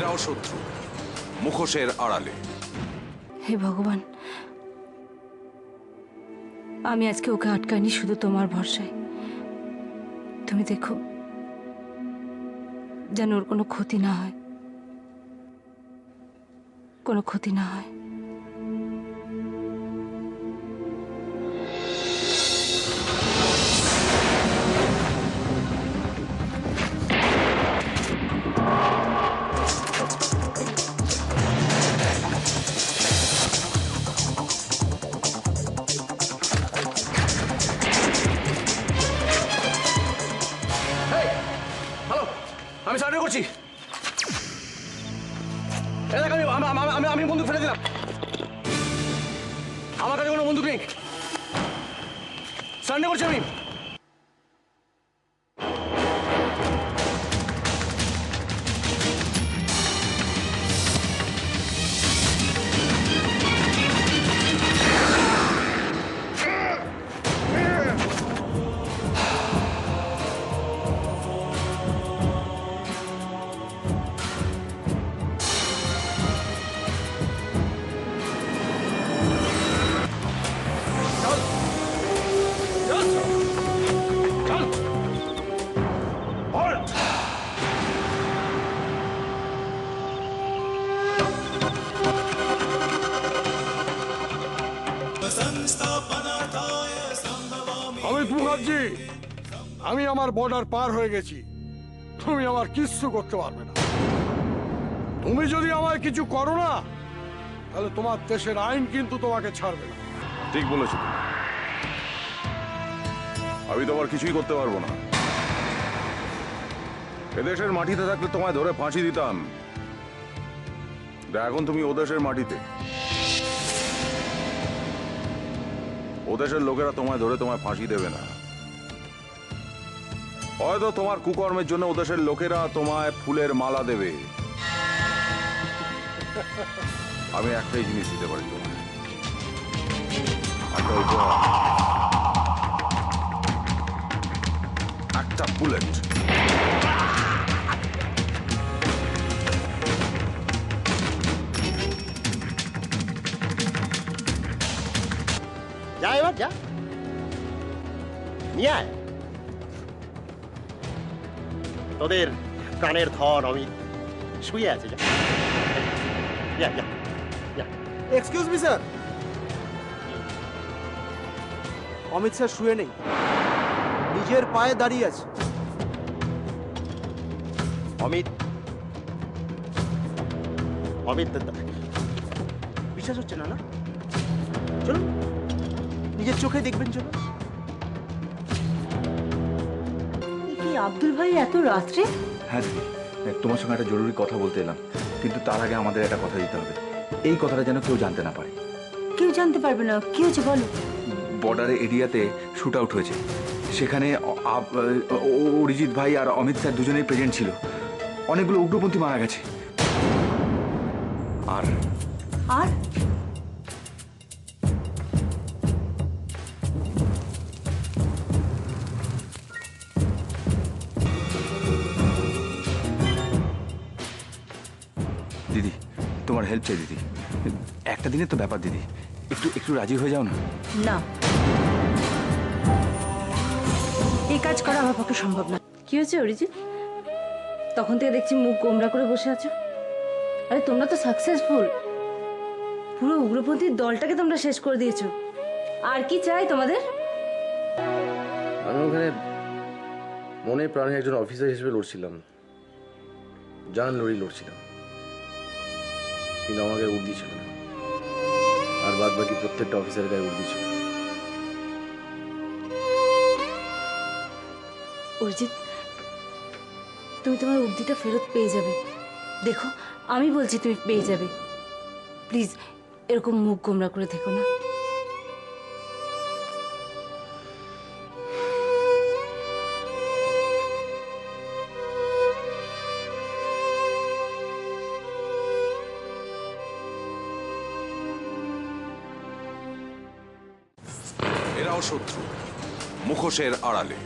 এরাও শত্রু, মুখোশের আড়ালে। হে ভগবান, আমি আজকে ওকে আটকাইনি শুধু তোমার ভরসায়। তুমি দেখো যেন ওর কোনো ক্ষতি না হয়, কোনো ক্ষতি না হয়। আমি সার্ভে করছি। আমি বন্দুক ফেলে দিলাম। আমার কাছে কোনো বন্দুক নেই। সার্ভে করছি আমি। অমিত মুখার্জি, আমি আমার বর্ডার পার হয়ে গেছি। তুমি আমার কিচ্ছু করতে পারবে না। তুমি যদি আমায় কিছু করো না, তাহলে তোমার দেশের আইন কিন্তু তোমাকে ছাড়বে না। ঠিক বলেছো তুমি। আমি তোমার কিছুই করতে পারবো না। এদেশের মাটিতে থাকলে তোমায় ধরে ফাঁসি দিতাম। এখন তুমি ওদেশের মাটিতে। ওদেশের লোকেরা তোমায় ধরে তোমায় ফাঁসি দেবে না। হয়তো তোমার কুকর্মের জন্য ওদেশের লোকেরা তোমায় ফুলের মালা দেবে। আমি একটাই জিনিস দিতে পারি তোমায়, একটা উপহার, একটা বুলেট। যা এবার যা, নিয়ে আয় তোদের প্রাণের ধন অমিত শুয়ে আছে। যা যা যা যা। Excuse me sir, Amit sir শুয়ে নেই, নিজের পায়ে দাঁড়িয়ে আছে। অমিত, অমিত বিশ্বাস হচ্ছে না? না চলুন, নিজের চোখে দেখবেন। চলুন। কি আব্দুল ভাই এত রাত্রে? হ্যাঁ দিদি, তোমার সঙ্গে একটা জরুরি কথা বলতে এলাম, কিন্তু তার আগে আমাদের একটা কথা দিতে হবে। এই কথাটা যেন কেউ জানতে না পারে। কেউ জানতে পারবে না? কি হয়েছে বলো। বর্ডারের এরিয়াতে শুট আউট হয়েছে। সেখানে অরিজিৎ ভাই আর অমিত স্যার দুজনেই প্রেজেন্ট ছিল। অনেকগুলো উগ্রপন্থী মারা গেছে। আর আর দিদি, তোমার হেল্প চাই দিদি। একটা দিনের তো ব্যাপার দিদি, একটু একটু রাজি হয়ে যাও না। না, এই কাজ করা আমার পক্ষে সম্ভব না। কি হয়েছে অরিজিৎ? তখন থেকে দেখছি মুখ গোমরা করে বসে আছো। আরে তোমরা তো সাকসেসফুল, পুরো উগ্রপন্থীর দলটাকে তোমরা শেষ করে দিয়েছো। আর কি চাই তোমাদের? আমি ওখানে মনে প্রাণে একজন অফিসার হিসেবে লড়ছিলাম, জান লড়ি লড়ছিলাম, কিন্তু আমাকে উঠ দিয়েছিল না। আর বাদ বাকি প্রত্যেকটা অফিসারের গায়ে উঠ দিয়েছিল। অরিজিৎ, তুমি তোমার উর্দিটা ফেরত পেয়ে যাবে। দেখো, আমি বলছি তুমি পেয়ে যাবে। প্লিজ এরকম মুখ গোমরা করে থেকো না। এরাও শত্রু, মুখোশের আড়ালে।